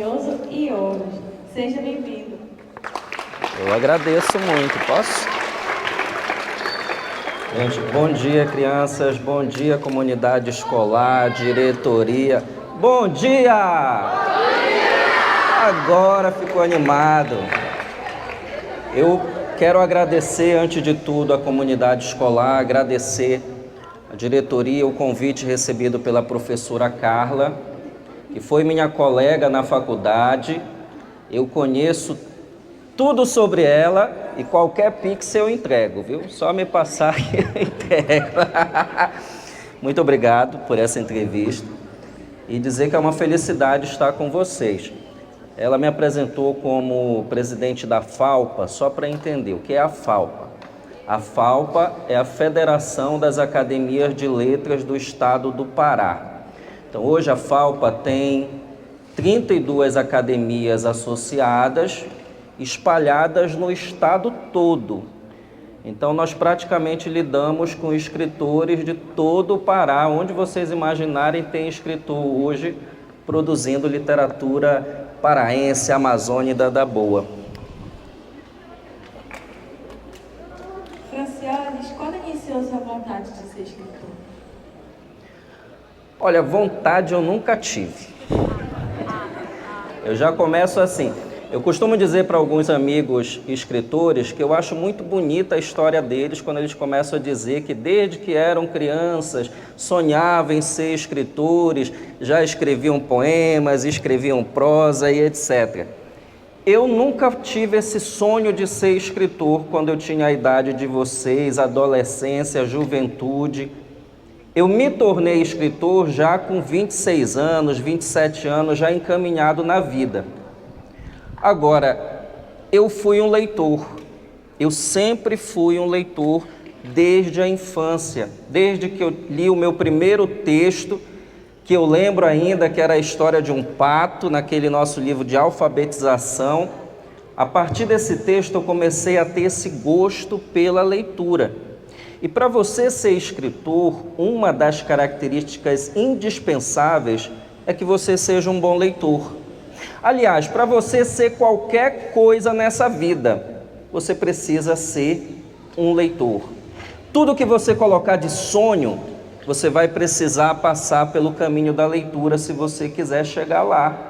E Ouros. Seja bem-vindo. Eu agradeço muito. Posso? Gente, bom dia, crianças. Bom dia, comunidade escolar, diretoria. Bom dia! Bom dia! Agora ficou animado. Eu quero agradecer, antes de tudo, a comunidade escolar, agradecer a diretoria, o convite recebido pela professora Carla, que foi minha colega na faculdade. Eu conheço tudo sobre ela e qualquer pix eu entrego, viu? Só me passar que eu entrego. Muito obrigado por essa entrevista e dizer que é uma felicidade estar com vocês. Ela me apresentou como presidente da FAUPA, só para entender o que é a FAUPA. A FAUPA é a Federação das Academias de Letras do Estado do Pará. Então, hoje a FAUPA tem 32 academias associadas, espalhadas no estado todo. Então, nós praticamente lidamos com escritores de todo o Pará. Onde vocês imaginarem, tem escritor hoje produzindo literatura paraense, amazônica da boa. Francioles, quando iniciou sua vontade de ser escritor? Olha, vontade eu nunca tive. Eu já começo assim. Eu costumo dizer para alguns amigos escritores que eu acho muito bonita a história deles quando eles começam a dizer que desde que eram crianças sonhavam em ser escritores, já escreviam poemas, escreviam prosa e etc. Eu nunca tive esse sonho de ser escritor quando eu tinha a idade de vocês, adolescência, juventude. Eu me tornei escritor já com 26 anos, 27 anos, já encaminhado na vida. Agora, eu fui um leitor, eu sempre fui um leitor desde a infância, desde que eu li o meu primeiro texto, que eu lembro ainda que era a história de um pato, naquele nosso livro de alfabetização. A partir desse texto eu comecei a ter esse gosto pela leitura. E para você ser escritor, uma das características indispensáveis é que você seja um bom leitor. Aliás, para você ser qualquer coisa nessa vida, você precisa ser um leitor. Tudo que você colocar de sonho, você vai precisar passar pelo caminho da leitura se você quiser chegar lá.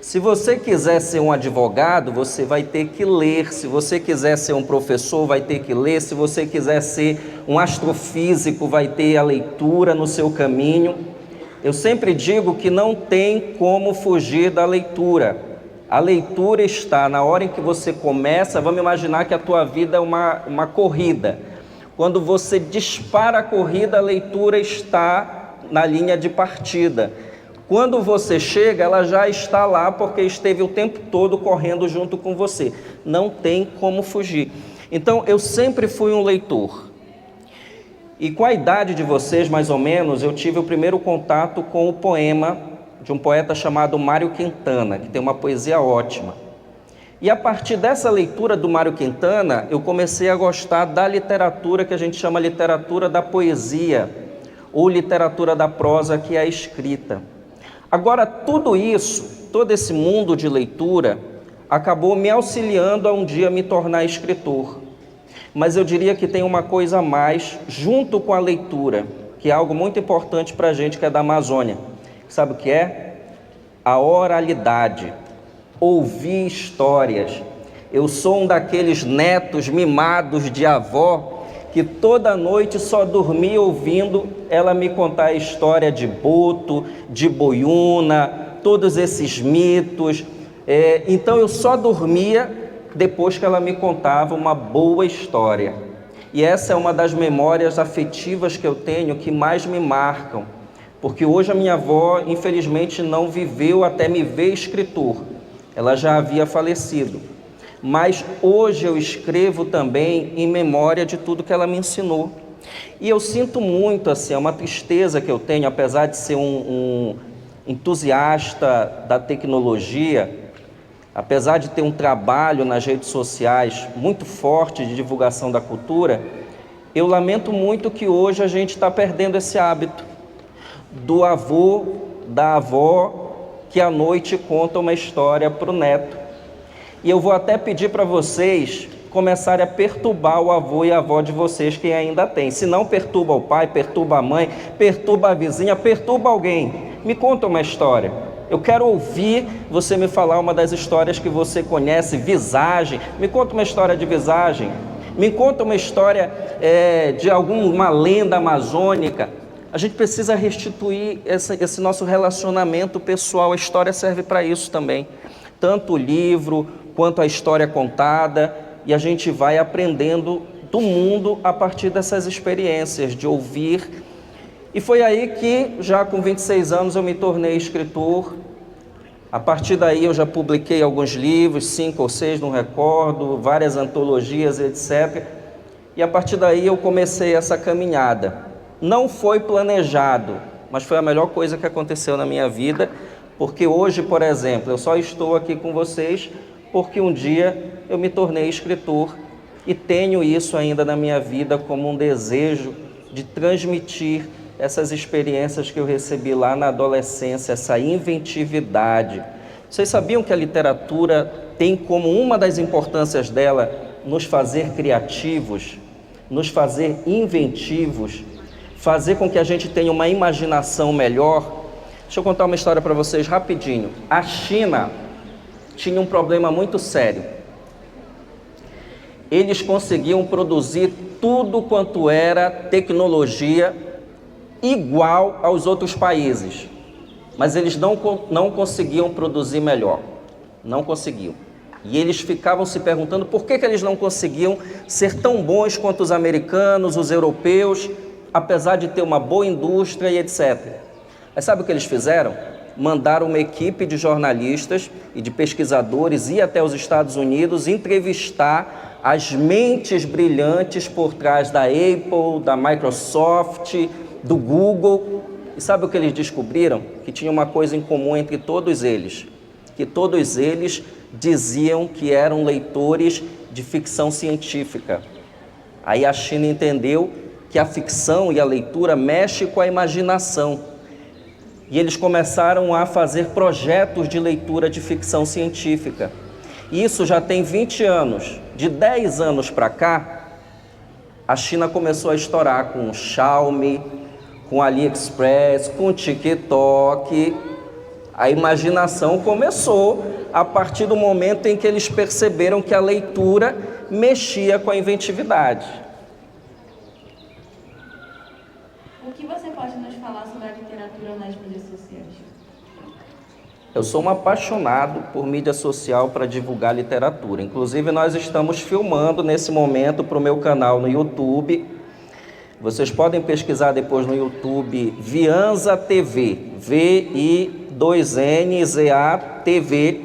Se você quiser ser um advogado, você vai ter que ler. Se você quiser ser um professor, vai ter que ler. Se você quiser ser um astrofísico, vai ter a leitura no seu caminho. Eu sempre digo que não tem como fugir da leitura. A leitura está na hora em que você começa. Vamos imaginar que a tua vida é uma corrida. Quando você dispara a corrida, a leitura está na linha de partida. Quando você chega, ela já está lá porque esteve o tempo todo correndo junto com você. Não tem como fugir. Então, eu sempre fui um leitor. E com a idade de vocês, mais ou menos, eu tive o primeiro contato com o poema de um poeta chamado Mário Quintana, que tem uma poesia ótima. E a partir dessa leitura do Mário Quintana, eu comecei a gostar da literatura que a gente chama literatura da poesia, ou literatura da prosa, que é a escrita. Agora, tudo isso, todo esse mundo de leitura, acabou me auxiliando a um dia me tornar escritor. Mas eu diria que tem uma coisa a mais, junto com a leitura, que é algo muito importante para a gente que é da Amazônia. Sabe o que é? A oralidade, ouvir histórias. Eu sou um daqueles netos mimados de avó que toda noite só dormia ouvindo ela me contar a história de Boto, de Boiúna, todos esses mitos. Então eu só dormia depois que ela me contava uma boa história. E essa é uma das memórias afetivas que eu tenho que mais me marcam, porque hoje a minha avó, infelizmente, não viveu até me ver escritor. Ela já havia falecido. Mas hoje eu escrevo também em memória de tudo que ela me ensinou. E eu sinto muito, assim, é uma tristeza que eu tenho, apesar de ser um entusiasta da tecnologia, apesar de ter um trabalho nas redes sociais muito forte de divulgação da cultura, eu lamento muito que hoje a gente está perdendo esse hábito do avô, da avó, que à noite conta uma história para o neto. E eu vou até pedir para vocês começarem a perturbar o avô e a avó de vocês, quem ainda tem. Se não, perturba o pai, perturba a mãe, perturba a vizinha, perturba alguém. Me conta uma história. Eu quero ouvir você me falar uma das histórias que você conhece. Visagem, me conta uma história de Visagem. Me conta uma história de alguma lenda amazônica. A gente precisa restituir esse nosso relacionamento pessoal. A história serve para isso também. Tanto o livro quanto a história contada. E a gente vai aprendendo do mundo a partir dessas experiências, de ouvir. E foi aí que, já com 26 anos, eu me tornei escritor. A partir daí eu já publiquei alguns livros, 5 ou 6, não recordo, várias antologias, etc. E a partir daí eu comecei essa caminhada. Não foi planejado, mas foi a melhor coisa que aconteceu na minha vida, porque hoje, por exemplo, eu só estou aqui com vocês porque um dia eu me tornei escritor e tenho isso ainda na minha vida como um desejo de transmitir essas experiências que eu recebi lá na adolescência, essa inventividade. Vocês sabiam que a literatura tem como uma das importâncias dela nos fazer criativos, nos fazer inventivos, fazer com que a gente tenha uma imaginação melhor? Deixa eu contar uma história para vocês rapidinho. A China tinha um problema muito sério. Eles conseguiam produzir tudo quanto era tecnologia igual aos outros países, mas eles não conseguiam produzir melhor, não conseguiam. E eles ficavam se perguntando por que eles não conseguiam ser tão bons quanto os americanos, os europeus, apesar de ter uma boa indústria e etc. Mas sabe o que eles fizeram? Mandaram uma equipe de jornalistas e de pesquisadores ir até os Estados Unidos entrevistar as mentes brilhantes por trás da Apple, da Microsoft, do Google. E sabe o que eles descobriram? Que tinha uma coisa em comum entre todos eles, que todos eles diziam que eram leitores de ficção científica. Aí a China entendeu que a ficção e a leitura mexem com a imaginação. E eles começaram a fazer projetos de leitura de ficção científica. E isso já tem 20 anos. De 10 anos para cá, a China começou a estourar com o Xiaomi, com o AliExpress, com o TikTok. A imaginação começou a partir do momento em que eles perceberam que a leitura mexia com a inventividade. O que você pode nos falar sobre a literatura nas mídias sociais? Eu sou um apaixonado por mídia social para divulgar literatura. Inclusive, nós estamos filmando nesse momento para o meu canal no YouTube. Vocês podem pesquisar depois no YouTube Vianza TV, V-I-2-N-Z-A TV,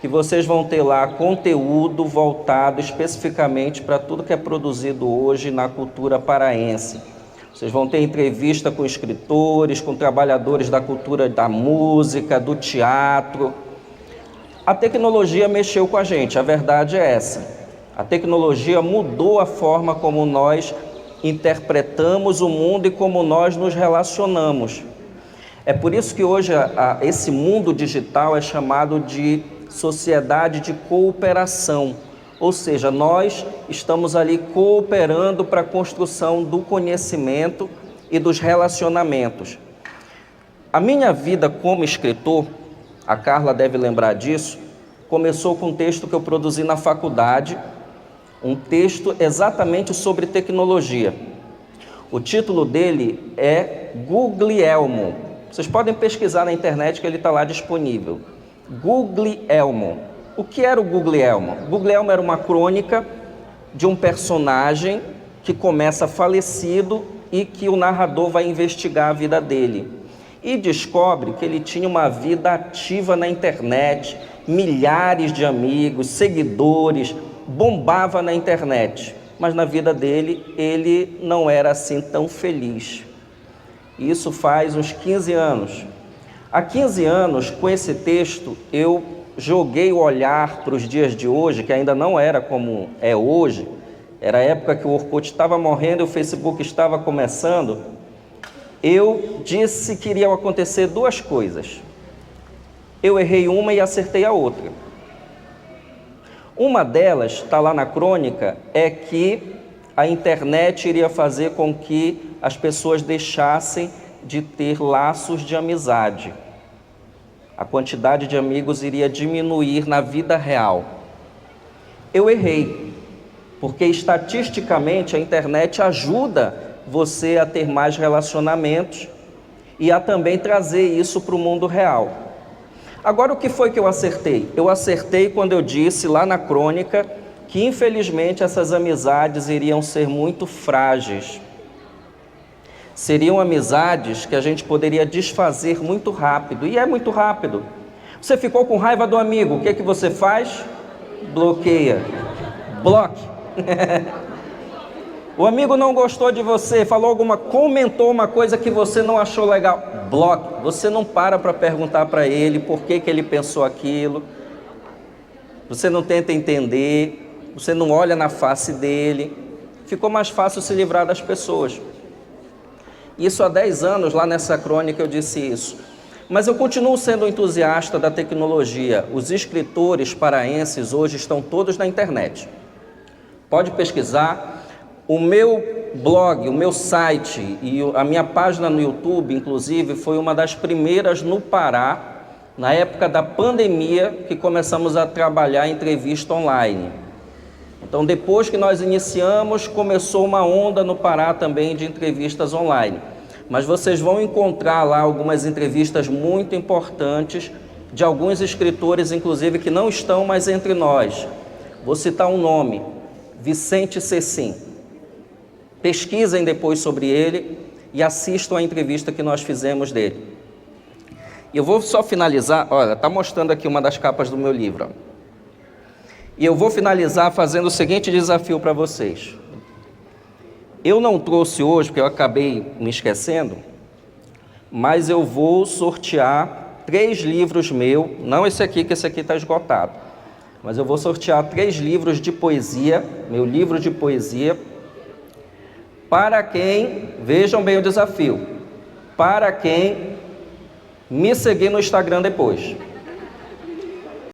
que vocês vão ter lá conteúdo voltado especificamente para tudo que é produzido hoje na cultura paraense. Vocês vão ter entrevista com escritores, com trabalhadores da cultura da música, do teatro. A tecnologia mexeu com a gente, a verdade é essa. A tecnologia mudou a forma como nós interpretamos o mundo e como nós nos relacionamos. É por isso que hoje esse mundo digital é chamado de sociedade de cooperação. Ou seja, nós estamos ali cooperando para a construção do conhecimento e dos relacionamentos. A minha vida como escritor, a Carla deve lembrar disso, começou com um texto que eu produzi na faculdade, um texto exatamente sobre tecnologia. O título dele é Guglielmo. Vocês podem pesquisar na internet que ele está lá disponível. Guglielmo. O que era o Guglielmo? Guglielmo era uma crônica de um personagem que começa falecido e que o narrador vai investigar a vida dele. E descobre que ele tinha uma vida ativa na internet, milhares de amigos, seguidores, bombava na internet. Mas na vida dele, ele não era assim tão feliz. Isso faz uns 15 anos. Há 15 anos, com esse texto, eu joguei o olhar para os dias de hoje, que ainda não era como é hoje. Era a época que o Orkut estava morrendo e o Facebook estava começando. Eu disse que iriam acontecer duas coisas. Eu errei uma e acertei a outra. Uma delas, está lá na crônica, é que a internet iria fazer com que as pessoas deixassem de ter laços de amizade. A quantidade de amigos iria diminuir na vida real. Eu errei, porque estatisticamente a internet ajuda você a ter mais relacionamentos e a também trazer isso para o mundo real. Agora, o que foi que eu acertei? Eu acertei quando eu disse lá na crônica que infelizmente essas amizades iriam ser muito frágeis. Seriam amizades que a gente poderia desfazer muito rápido, e é muito rápido. Você ficou com raiva do amigo, o que que você faz? Bloqueia. Bloque. O amigo não gostou de você, comentou uma coisa que você não achou legal. Bloque. Você não para perguntar para ele por que que ele pensou aquilo. Você não tenta entender, você não olha na face dele. Ficou mais fácil se livrar das pessoas. Isso há 10 anos, lá nessa crônica eu disse isso. Mas eu continuo sendo entusiasta da tecnologia. Os escritores paraenses hoje estão todos na internet. Pode pesquisar. O meu blog, o meu site e a minha página no YouTube, inclusive, foi uma das primeiras no Pará, na época da pandemia, que começamos a trabalhar entrevista online. Então, depois que nós iniciamos, começou uma onda no Pará também de entrevistas online. Mas vocês vão encontrar lá algumas entrevistas muito importantes de alguns escritores, inclusive, que não estão mais entre nós. Vou citar um nome, Vicente Cecim. Pesquisem depois sobre ele e assistam a entrevista que nós fizemos dele. E eu vou só finalizar, olha, está mostrando aqui uma das capas do meu livro. E eu vou finalizar fazendo o seguinte desafio para vocês. Eu não trouxe hoje, porque eu acabei me esquecendo, mas eu vou sortear 3 livros meus, não esse aqui, que esse aqui está esgotado, mas eu vou sortear 3 livros de poesia, meu livro de poesia, para quem, vejam bem o desafio, para quem me seguir no Instagram depois.